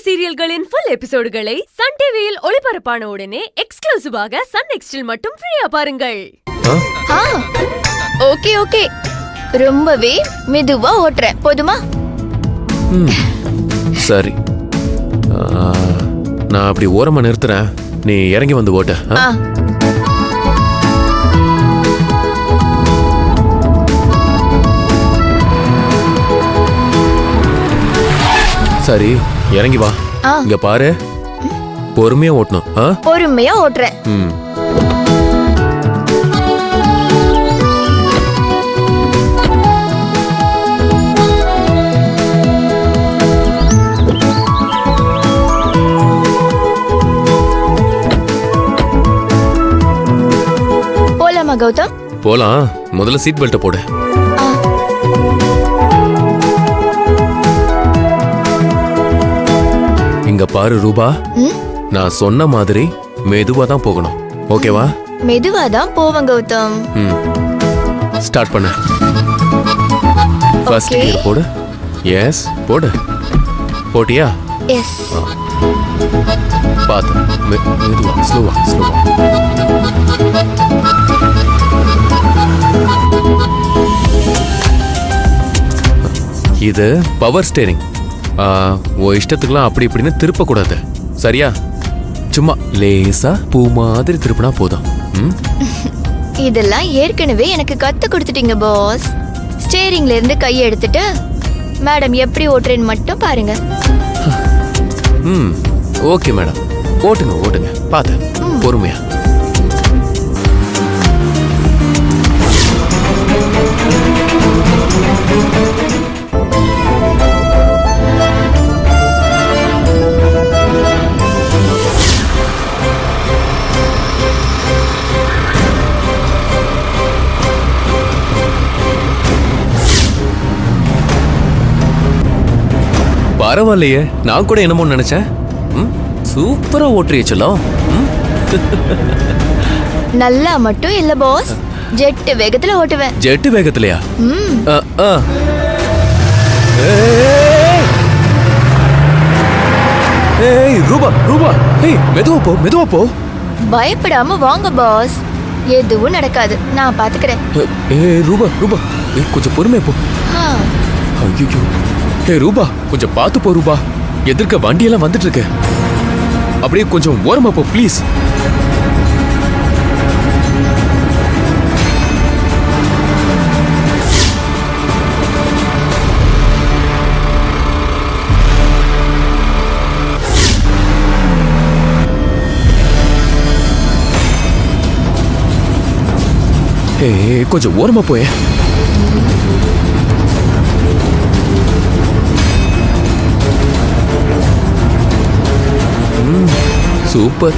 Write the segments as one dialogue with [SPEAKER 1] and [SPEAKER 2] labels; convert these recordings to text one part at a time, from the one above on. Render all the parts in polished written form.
[SPEAKER 1] சீரியல்களின் full எபிசோடுகளை Sun டிவியில் ஒளிபரப்பான உடனே எக்ஸ்க்ளூசிவாக சன் நெக்ஸ்டில் மட்டும் ஃப்ரீயா பாருங்கள்.
[SPEAKER 2] ஓகே ஓகே, ரொம்பவே மெதுவா ஓட்டுறேன், போதுமா?
[SPEAKER 3] சரி, நான் அப்படி ஓரமா நிறுத்துறேன், நீ இறங்கி வந்து ஓட்டு. சரி, இறங்கி வா. இங்க பாரு, பொறுமையா ஓட்டணும்.
[SPEAKER 2] பொறுமையா ஓட்டுறேன். போலாமா கௌதம்?
[SPEAKER 3] போலாம். முதல்ல சீட் பெல்ட் போடு. இங்க பாரு ரூபா, நான் சொன்ன மாதிரி மெதுவா தான் போகணும், ஓகேவா?
[SPEAKER 2] மெதுவா தான் போவேன் கௌதம்.
[SPEAKER 3] ஸ்டார்ட் பண்ணு. ஃபர்ஸ்ட் கியர் போடு. எஸ், போடு. போட்டியா?
[SPEAKER 2] எஸ்.
[SPEAKER 3] பாத்து மெதுவா, ஸ்லோவா ஸ்லோவா. இது பவர் ஸ்டீரிங். ஓ இஷ்டத்துக்குலாம் அப்படி இப்படின்னு திருப்ப கூடாது, சரியா? சும்மா லேசா பூ மாதிரி திருப்பினா போதும்.
[SPEAKER 2] இதெல்லாம் ஏற்கனவே எனக்கு கத்து கொடுத்துட்டீங்க பாஸ். ஸ்டீரிங்ல இருந்து கையை எடுத்துட்டு மேடம் எப்படி ஓட்டுறேன்னு மட்டும் பாருங்க.
[SPEAKER 3] ஓகே மேடம், ஓட்டுங்க ஓட்டுங்க, பாத்து பொறுமையா. பரவாயில்லையே, நான் கூட என்னமோ நினைச்சேன். சூப்பரா ஓட்டுறிய சொல்லும்.
[SPEAKER 2] நல்லா மட்டும் இல்ல பாஸ், ஜெட் வேகத்துல ஓட்டுவேன்.
[SPEAKER 3] ஜெட் வேகத்துலயா? ஏய் ரூபா ரூபா, ஏய் மெதுவா போ மெதுவா போ.
[SPEAKER 2] பயப்படாம வாங்க பாஸ், எதுவும் நடக்காது, நான் பாத்துக்கிறேன்.
[SPEAKER 3] ஏய் ரூபா ரூபா, கொஞ்சம் பொறுமையா போ. ஐயோ, ஏய் ரூபா கொஞ்சம் பார்த்து போ ரூபா, எதிர்க்க வண்டியெல்லாம் வந்துட்டு இருக்கு. அப்படியே கொஞ்சம் ஓரமா போ ப்ளீஸ். ஏய் கொஞ்சம் ஓரமா போயே. சூப்பர்.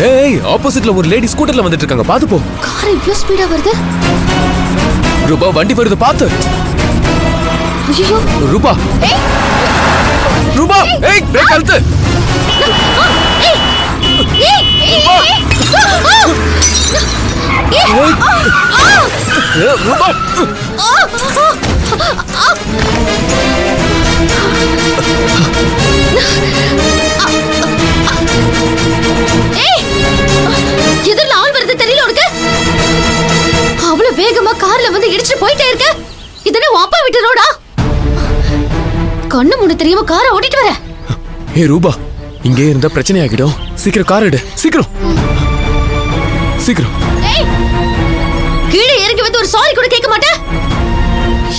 [SPEAKER 3] ஏய் ஆப்போசிட்ல ஒரு லேடி ஸ்கூட்டர்ல வந்துட்டு இருக்காங்க, பாத்து போ.
[SPEAKER 2] கார் இவ்ளோ ஸ்பீடா வருது.
[SPEAKER 3] ரூபா வண்டி வருது, பாத்து.
[SPEAKER 2] ஐயோ
[SPEAKER 3] ரூபா, ரூபா, ஏய் பிரேக் அழுத்து. ரூபா
[SPEAKER 2] எதிரில ஆள் வருது தெரியல உனக்கு? அவ்வளவு வேகமா கார்ல வந்து இடிச்சு போயிட்டே இருக்க. இதனே வாப்பா விட்டு ரோடா? கண்ணு மூணு தெரியாம காரை ஓட்டிட்டு வர.
[SPEAKER 3] ஏ ரூபா, இங்கே இருந்தா பிரச்சனை ஆகிடும், சீக்கிரம் கார் எடு, சீக்கிரம் சீக்கிரம்.
[SPEAKER 2] கீழே இறங்கி வந்து ஒரு சாரி கூட கேட்க மாட்டேன்.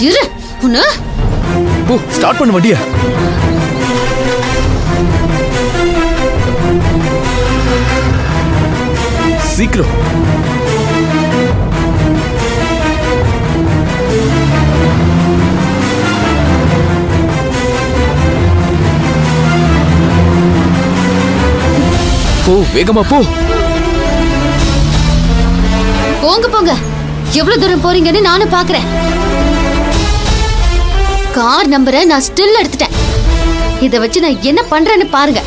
[SPEAKER 2] இரு உன்ன.
[SPEAKER 3] போ, ஸ்டார்ட் பண்ணு வண்டிய. சீக்கிரம். போ, வேகமா போ.
[SPEAKER 2] போங்க போங்க, எவ்வளவு தூரம் போறீங்கன்னு நானும் பாக்குறேன். கார் நம்பரை நான் ஸ்டில் எடுத்துட்டேன். இத வச்சு நான் என்ன பண்றேன்னு பாருங்க.